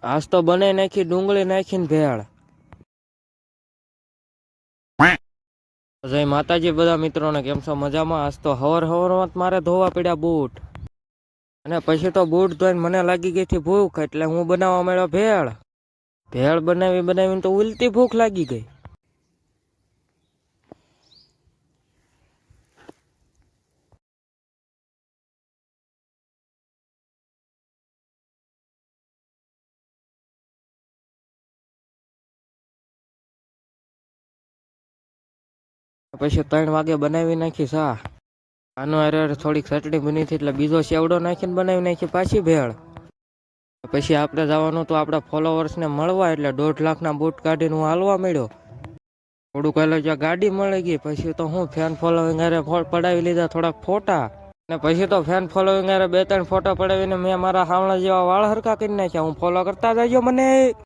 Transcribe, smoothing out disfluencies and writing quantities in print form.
આજ તો બનાવી નાખી ડુંગળી નાખીને ભેળ. જય માતાજી બધા મિત્રોને, કેમ છો? મજામાં? આજ તો હવારમાં મારે ધોવા પડ્યા બૂટ, અને પછી તો બૂટ ધોઈને મને લાગી ગઈ હતી ભૂખ, એટલે હું બનાવવા માંડ્યો ભેળ. ભેળ બનાવીને તો ઉલટી ભૂખ લાગી ગઈ. પછી 3 વાગે બનાવી નાખી ચા. આનો અરે થોડીક ચટણી બની હતી એટલે બીજો સેવડો નાખીને બનાવી નાખી પાછી ભેળ. પછી આપણે જવાનું તો આપણા ફોલોવર્સને મળવા, એટલે 1.5 લાખના બૂટ કાઢીને હું હાલવા મળ્યો. થોડુંક એટલે જ્યાં ગાડી મળી ગઈ, પછી તો હું ફેન ફોલોવિંગ અરે પડાવી લીધા થોડાક ફોટા, અને પછી તો ફેન ફોલોવિંગ અરે 2-3 ફોટા પડાવીને મેં મારા હાવણા જેવા વાળ હરખા કરી નાખ્યા. હું ફોલો કરતા જજો મને.